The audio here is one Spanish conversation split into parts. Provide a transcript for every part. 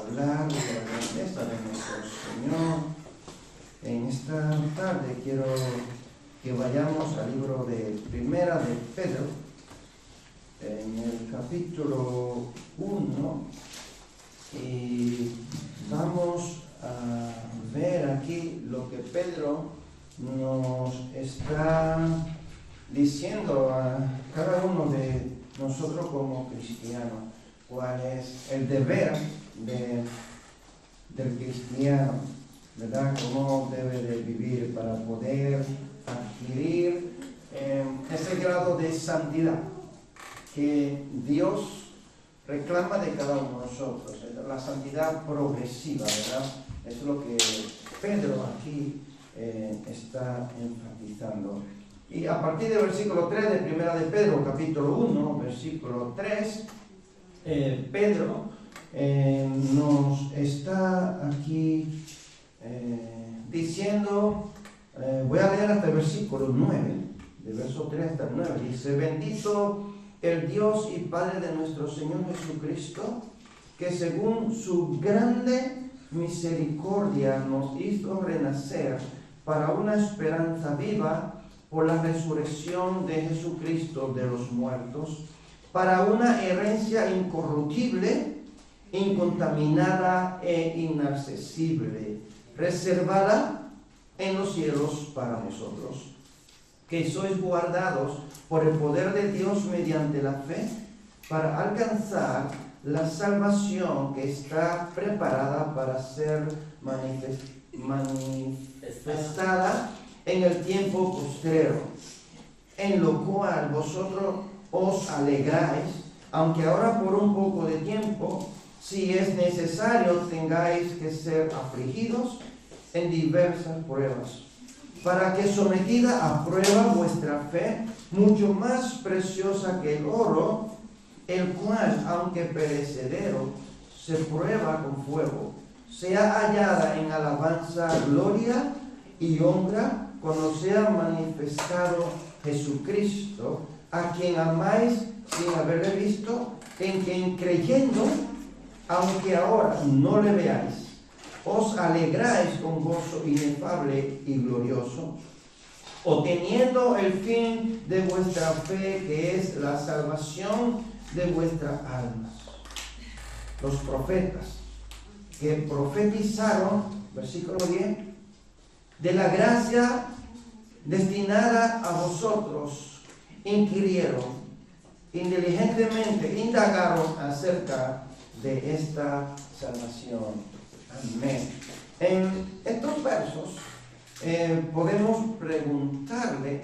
hablar de la grandeza de nuestro Señor. En esta tarde quiero que vayamos al libro de Primera de Pedro, en el capítulo 1, y vamos a ver aquí lo que Pedro nos está diciendo a cada uno de nosotros como cristianos, cuál es el deber del cristiano, ¿verdad? Cómo debe de vivir para poder adquirir ese grado de santidad que Dios reclama de cada uno de nosotros, la santidad progresiva, ¿verdad? Es lo que Pedro aquí está enfatizando. Y a partir del versículo 3 de Primera de Pedro, capítulo 1, versículo 3, Pedro nos está aquí diciendo, voy a leer hasta el versículo 9, del verso 3 hasta el 9, dice: bendito el Dios y Padre de nuestro Señor Jesucristo, que según su grande misericordia nos hizo renacer para una esperanza viva por la resurrección de Jesucristo de los muertos, para una herencia incorruptible, incontaminada e inaccesible, reservada en los cielos para nosotros, que sois guardados por el poder de Dios mediante la fe, para alcanzar la salvación que está preparada para ser manifestada en el tiempo postrero, en lo cual vosotros os alegráis, aunque ahora por un poco de tiempo, si es necesario, tengáis que ser afligidos en diversas pruebas, para que sometida a prueba vuestra fe, mucho más preciosa que el oro, el cual, aunque perecedero, se prueba con fuego, sea hallada en alabanza, gloria y honra cuando sea manifestado Jesucristo, a quien amáis sin haberle visto, en quien creyendo, aunque ahora no le veáis, os alegráis con gozo inefable y glorioso, obteniendo el fin de vuestra fe, que es la salvación de vuestras almas. Los profetas que profetizaron, versículo 10, de la gracia destinada a vosotros, inquirieron, inteligentemente indagaron acerca de esta salvación. Amén. En estos versos podemos preguntarle,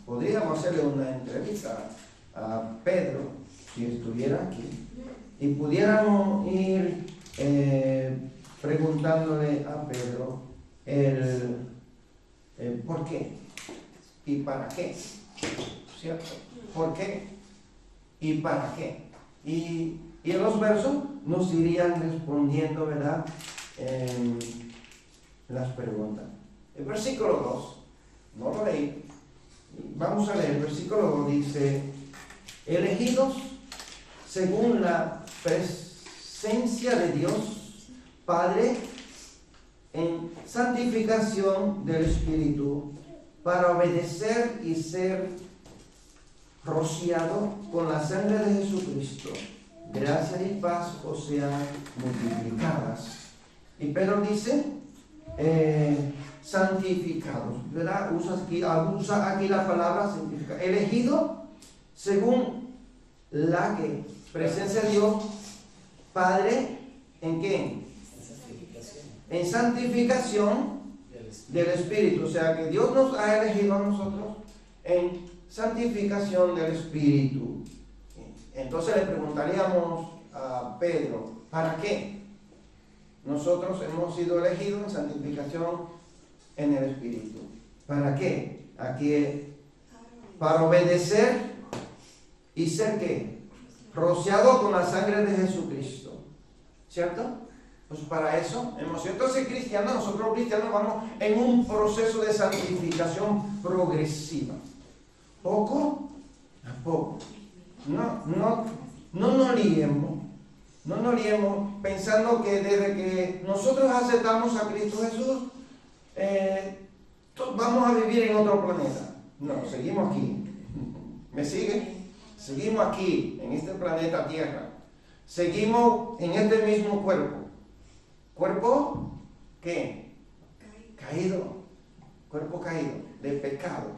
podríamos hacerle una entrevista a Pedro, si estuviera aquí, y pudiéramos ir preguntándole a Pedro el por qué y para qué, ¿cierto? ¿Por qué y para qué? Y en los versos nos irían respondiendo, ¿verdad? Las preguntas. El versículo 2, no lo leí, vamos a leer. El versículo 2 dice: elegidos según la presencia de Dios Padre en santificación del Espíritu, para obedecer y ser rociado con la sangre de Jesucristo. Gracia y paz os sean multiplicadas. Y Pedro dice santificados, ¿verdad? Usa aquí la palabra santificado. Elegido según la que presencia de Dios Padre, ¿en qué? En santificación del Espíritu. O sea que Dios nos ha elegido a nosotros en santificación del Espíritu. Entonces le preguntaríamos a Pedro, ¿para qué? Nosotros hemos sido elegidos en santificación en el Espíritu. ¿Para qué? Aquí, para obedecer y ser ¿qué? Rociado con la sangre de Jesucristo, ¿cierto? Pues para eso hemos sido. Entonces nosotros los cristianos vamos en un proceso de santificación progresiva, poco a poco. No nos liemos, No nos liemos pensando que desde que nosotros aceptamos a Cristo Jesús, vamos a vivir en otro planeta. No, seguimos aquí. ¿Me sigue? Seguimos aquí, en este planeta Tierra. Seguimos en este mismo cuerpo. ¿Cuerpo qué? Caído. Cuerpo caído, de pecado.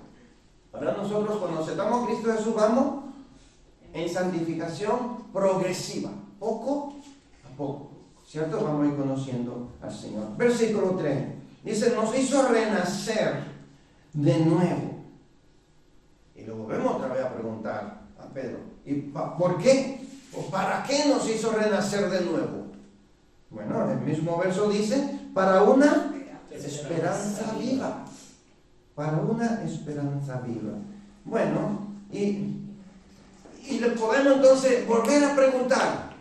Ahora nosotros cuando aceptamos a Cristo Jesús vamos en santificación progresiva, poco a poco, ¿cierto? Vamos a ir conociendo al Señor. Versículo 3, dice, nos hizo renacer de nuevo. Y lo volvemos otra vez a preguntar a Pedro, ¿y por qué? ¿O para qué nos hizo renacer de nuevo? Bueno, el mismo verso dice, para una esperanza viva. Para una esperanza viva. Bueno, y le podemos entonces volver a preguntar,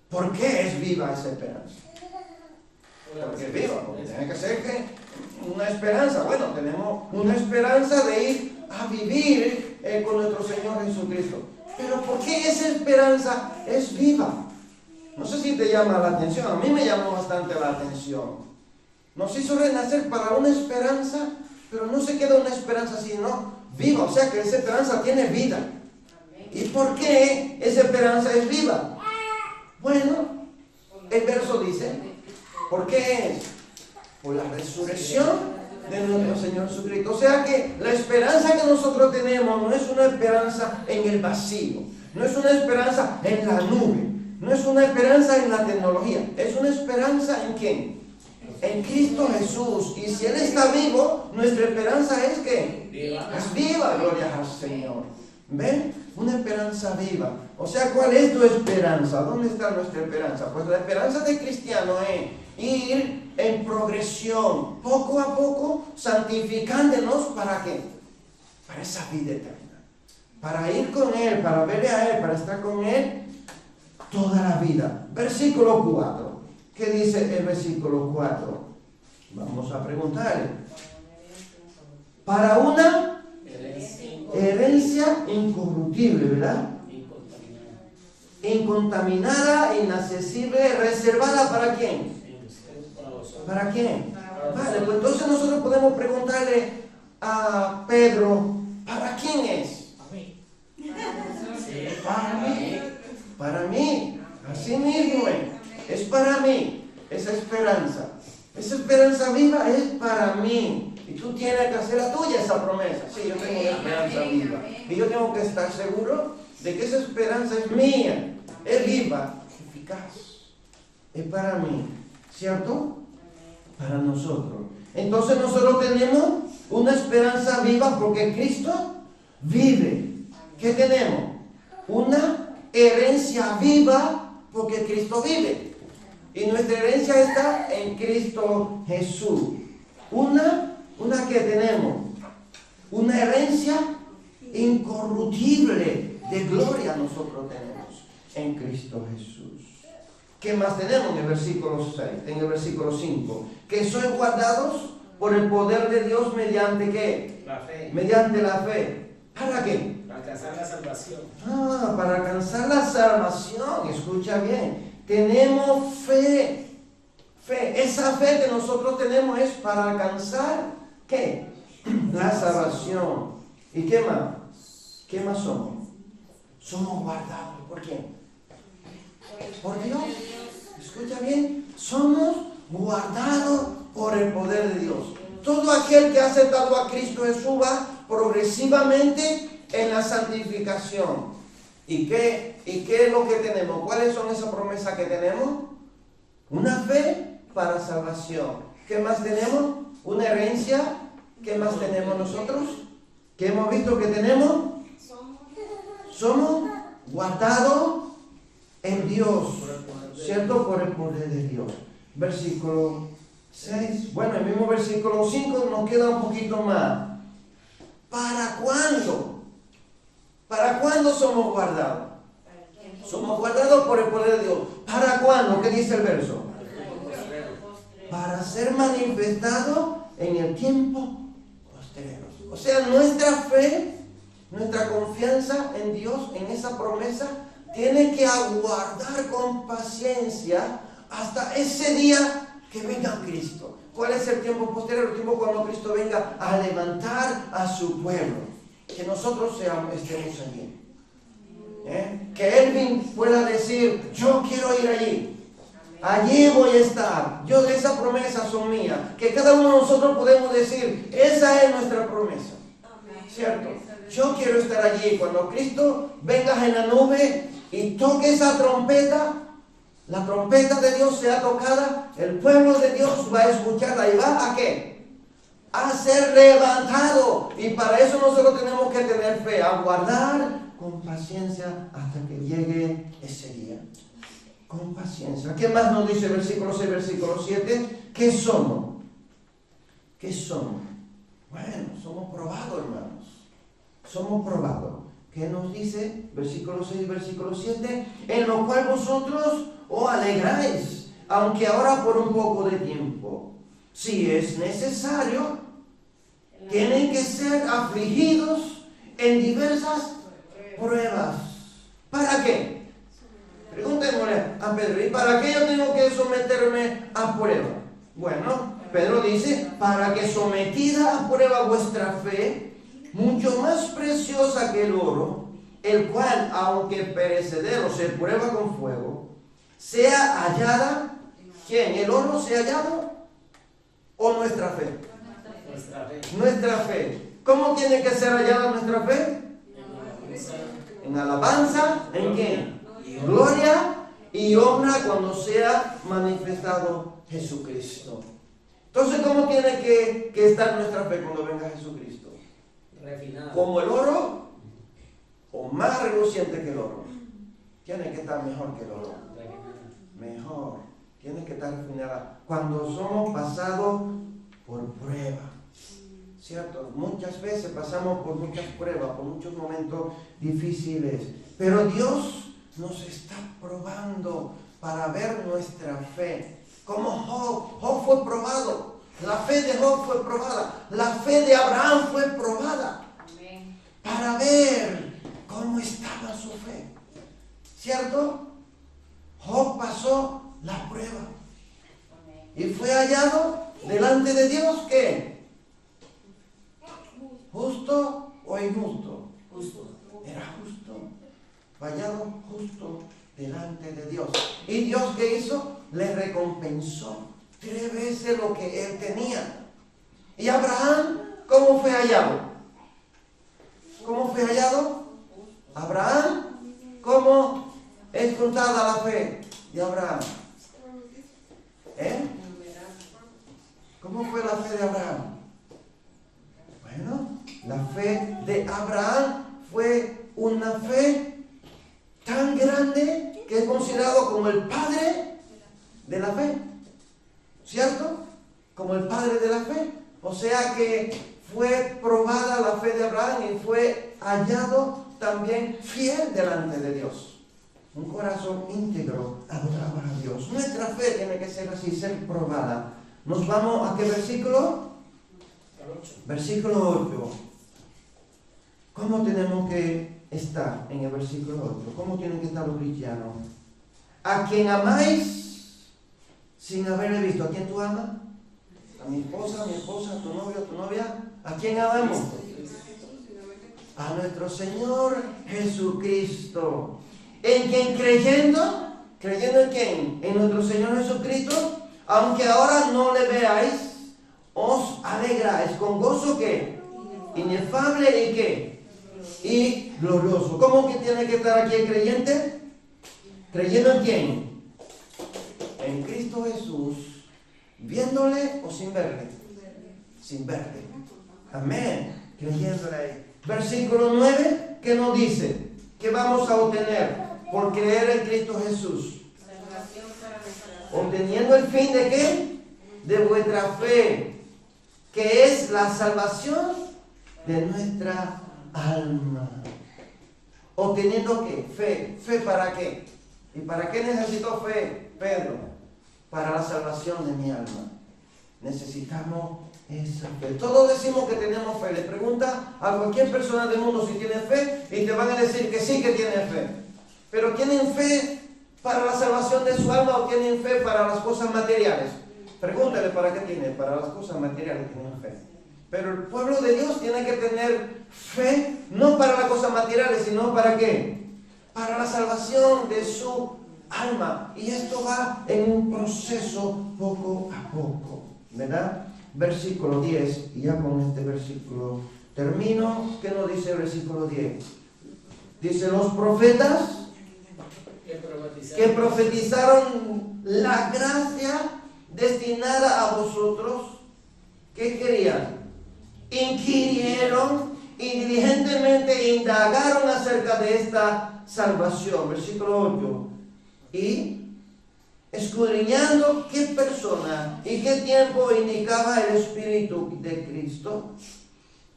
¿por qué es viva esa esperanza? Porque es viva, porque tiene que ser que una esperanza. Bueno, tenemos una esperanza de ir a vivir con nuestro Señor Jesucristo. Pero ¿por qué esa esperanza es viva? No sé si te llama la atención, a mí me llamó bastante la atención. Nos hizo renacer para una esperanza, pero no se queda una esperanza sino viva, o sea que esa esperanza tiene vida. ¿Y por qué esa esperanza es viva? Bueno, el verso dice, ¿por qué es? Por la resurrección de nuestro Señor Jesucristo. O sea que la esperanza que nosotros tenemos no es una esperanza en el vacío, no es una esperanza en la nube, no es una esperanza en la tecnología, es una esperanza en ¿quién? En Cristo Jesús. Y si Él está vivo, nuestra esperanza es que es viva, gloria al Señor. ¿Ven? Una esperanza viva. O sea, ¿cuál es tu esperanza? ¿Dónde está nuestra esperanza? Pues la esperanza del cristiano es ir en progresión, poco a poco, santificándonos. ¿Para qué? Para esa vida eterna. Para ir con Él, para verle a Él, para estar con Él toda la vida. Versículo 4. ¿Qué dice el versículo 4? Vamos a preguntarle. Para una herencia incorruptible, ¿verdad? Incontaminada, inaccesible, reservada ¿para quién? ¿Para quién? Vale, pues entonces nosotros podemos preguntarle a Pedro, ¿para quién es? Para mí. Para mí. Así mismo es para mí. Esa esperanza viva es para mí. Y tú tienes que hacer la tuya esa promesa. Sí, yo tengo una esperanza viva. Y yo tengo que estar seguro de que esa esperanza es mía. Es viva, eficaz. Es para mí. ¿Cierto? Para nosotros. Entonces nosotros tenemos una esperanza viva porque Cristo vive. ¿Qué tenemos? Una herencia viva porque Cristo vive. Y nuestra herencia está en Cristo Jesús. Una que tenemos. Una herencia incorruptible de gloria nosotros tenemos en Cristo Jesús. ¿Qué más tenemos en el versículo 6? En el versículo 5. Que sois guardados por el poder de Dios mediante ¿qué? La fe. Mediante la fe. ¿Para qué? Para alcanzar la salvación. Para alcanzar la salvación. Escucha bien. Tenemos fe. Fe. Esa fe que nosotros tenemos es para alcanzar ¿qué? La salvación. ¿Y qué más? ¿Qué más somos? Somos guardados. ¿Por quién? Por Dios. Escucha bien. Somos guardados por el poder de Dios. Todo aquel que ha aceptado a Cristo Jesús va progresivamente en la santificación. ¿Y qué es lo que tenemos? ¿Cuáles son esas promesas que tenemos? Una fe para salvación. ¿Qué más tenemos? Una herencia. ¿Qué más tenemos nosotros? ¿Qué hemos visto que tenemos? Somos guardados en Dios, ¿cierto? Por el poder de Dios. Versículo 6. Bueno, el mismo versículo 5 nos queda un poquito más. ¿Para cuándo? ¿Para cuándo somos guardados? Somos guardados por el poder de Dios. ¿Para cuándo? ¿Qué dice el verso? Para ser manifestado en el tiempo posterior. O sea, nuestra fe, nuestra confianza en Dios, en esa promesa, tiene que aguardar con paciencia hasta ese día que venga Cristo. ¿Cuál es el tiempo posterior? El tiempo cuando Cristo venga a levantar a su pueblo. Que nosotros estemos allí. Que Elvin pueda decir, yo quiero ir allí. Allí voy a estar. Esas promesas son mías. Que cada uno de nosotros podemos decir, esa es nuestra promesa. ¿Cierto? Yo quiero estar allí. Cuando Cristo venga en la nube y toque esa trompeta, la trompeta de Dios sea tocada, el pueblo de Dios va a escucharla y va ¿a qué? A ser levantado. Y para eso nosotros tenemos que tener fe, aguardar con paciencia hasta que llegue ese día. Con paciencia. ¿Qué más nos dice versículo 6, versículo 7? ¿Qué somos? ¿Qué somos? Bueno, somos probados, hermanos. Somos probados. ¿Qué nos dice? Versículo 6, versículo 7. En lo cual vosotros os alegráis, aunque ahora por un poco de tiempo. Si es necesario, tienen que ser afligidos en diversas pruebas. ¿Para qué? Pregúntenle a Pedro, ¿y para qué yo tengo que someterme a prueba? Bueno, Pedro dice, para que sometida a prueba vuestra fe, mucho más preciosa que el oro, el cual, aunque perecedero, se prueba con fuego, sea hallada, ¿quién? ¿El oro sea hallado? ¿O nuestra fe? Nuestra fe. Nuestra fe. ¿Cómo tiene que ser hallada nuestra fe? En alabanza, ¿en qué? Gloria y honra cuando sea manifestado Jesucristo. Entonces, ¿cómo tiene que estar nuestra fe cuando venga Jesucristo? Refinada. ¿Como el oro o más reluciente que el oro? Tiene que estar mejor que el oro. Mejor. Tiene que estar refinada. Cuando somos pasados por prueba. ¿Cierto? Muchas veces pasamos por muchas pruebas, por muchos momentos difíciles. Pero Dios nos está probando para ver nuestra fe. Como Job fue probado. La fe de Job fue probada. La fe de Abraham fue probada. Amén. Para ver cómo estaba su fe. ¿Cierto? Job pasó la prueba. Amén. Y fue hallado delante de Dios, ¿qué? ¿Justo o injusto? Justo. Era justo. Hallado justo delante de Dios. ¿Y Dios qué hizo? Le recompensó 3 veces lo que él tenía. ¿Y Abraham cómo fue hallado? ¿Cómo fue hallado? Abraham, ¿cómo es contada la fe de Abraham? ¿Cómo fue la fe de Abraham? Bueno, la fe de Abraham fue una fe tan grande que es considerado como el padre de la fe. ¿Cierto? Como el padre de la fe. O sea que fue probada la fe de Abraham y fue hallado también fiel delante de Dios. Un corazón íntegro adoraba a Dios. Nuestra fe tiene que ser así, ser probada. Nos vamos a qué versículo? Versículo 8. ¿Cómo tenemos que estar en el versículo 8? ¿Cómo tienen que estar los cristianos? A quien amáis sin haberle visto. ¿A quién tú amas? A mi esposa, a tu novio, a tu novia. ¿A quién amamos? A nuestro Señor Jesucristo. ¿En quien creyendo? ¿Creyendo en quién? En nuestro Señor Jesucristo. Aunque ahora no le veáis, os alegráis con gozo que inefable y qué y glorioso. ¿Cómo que tiene que estar aquí el creyente? ¿Creyendo en quién? En Cristo Jesús, viéndole o sin verle. Sin verle. Amén. Creyéndole ahí. Versículo 9, ¿qué nos dice? ¿Qué vamos a obtener por creer en Cristo Jesús? Salvación para nuestra alma. Obteniendo el fin de qué? De vuestra fe, que es la salvación de nuestra alma. Obteniendo qué? Fe. ¿Fe para qué? ¿Y para qué necesitó fe, Pedro? Para la salvación de mi alma. Necesitamos esa fe. Todos decimos que tenemos fe. Le pregunta a cualquier persona del mundo si tiene fe y te van a decir que sí que tiene fe. pero tienen fe para la salvación de su alma o tienen fe para las cosas materiales. Pregúntale para qué tienen, para las cosas materiales tienen fe. Pero el pueblo de Dios tiene que tener fe, no para las cosas materiales, sino para qué? Para la salvación de su alma. Y esto va en un proceso poco a poco, ¿verdad? Versículo 10, y ya con este versículo termino. ¿Qué nos dice el versículo 10? Dice, los profetas que profetizaron la gracia destinada a vosotros, ¿qué querían? Inquirieron y diligentemente indagaron acerca de esta salvación. Versículo 8. Y escudriñando qué persona y qué tiempo indicaba el Espíritu de Cristo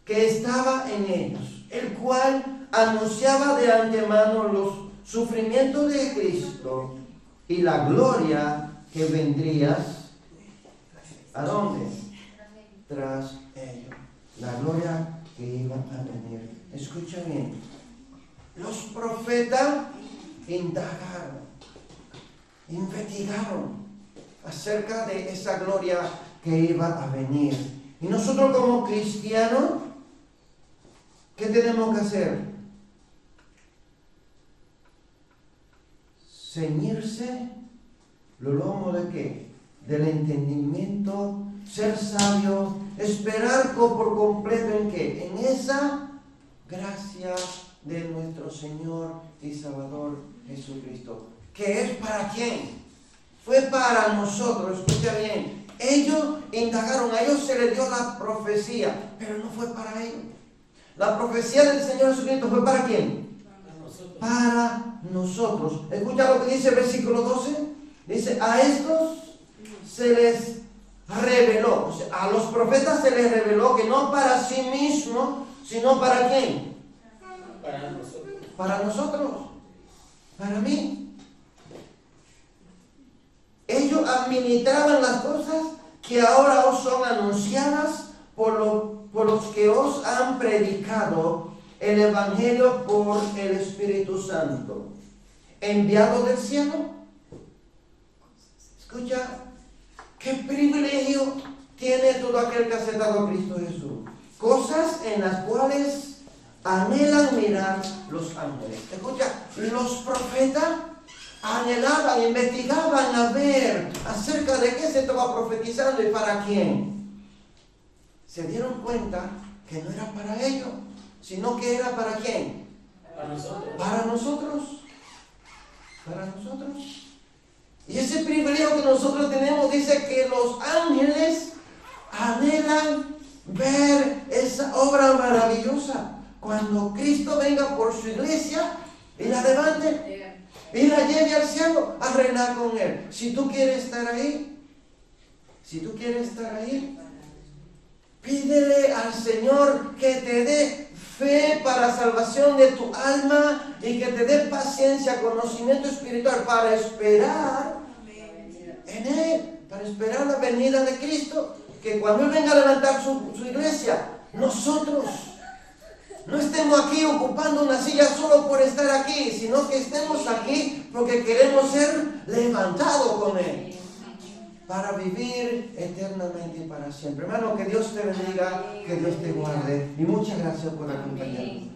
que estaba en ellos, el cual anunciaba de antemano los sufrimientos de Cristo y la gloria que vendría. ¿A dónde? Tras ellos. La gloria que iba a venir. Escucha bien. Los profetas indagaron, investigaron acerca de esa gloria que iba a venir. Y nosotros como cristianos, ¿qué tenemos que hacer? Ceñirse lo lomo de qué? Del entendimiento, ser sabio, esperar por completo en qué? En esa gracia de nuestro Señor y Salvador Jesucristo. ¿Que es para quién? Fue para nosotros, escucha bien. Ellos indagaron, a ellos se les dio la profecía, pero no fue para ellos. La profecía del Señor Jesucristo fue para quién? Para nosotros. Escucha lo que dice el versículo 12. Dice, a estos se les reveló, o sea, a los profetas se les reveló que no para sí mismos, sino para quién. Para nosotros. Para nosotros. Para mí. Ellos administraban las cosas que ahora os son anunciadas por los que os han predicado el Evangelio por el Espíritu Santo, enviado del cielo. Escucha, qué privilegio tiene todo aquel que ha aceptado a Cristo Jesús. Cosas en las cuales anhelan mirar los ángeles. Escucha, los profetas anhelaban, investigaban a ver acerca de qué se estaba profetizando y para quién. Se dieron cuenta que no era para ellos, sino que era para quién. Para nosotros. Para nosotros. Para nosotros. Y ese privilegio que nosotros tenemos dice que los ángeles anhelan ver esa obra maravillosa. Cuando Cristo venga por su iglesia y la levante y la lleve al cielo a reinar con Él. Si tú quieres estar ahí, pídele al Señor que te dé fe para salvación de tu alma y que te dé paciencia, conocimiento espiritual para esperar en Él, para esperar la venida de Cristo, que cuando Él venga a levantar su iglesia, nosotros no estemos aquí ocupando una silla solo por estar aquí, sino que estemos aquí porque queremos ser levantados con Él para vivir eternamente y para siempre. Hermano, que Dios te bendiga, que Dios te guarde y muchas gracias por acompañarnos.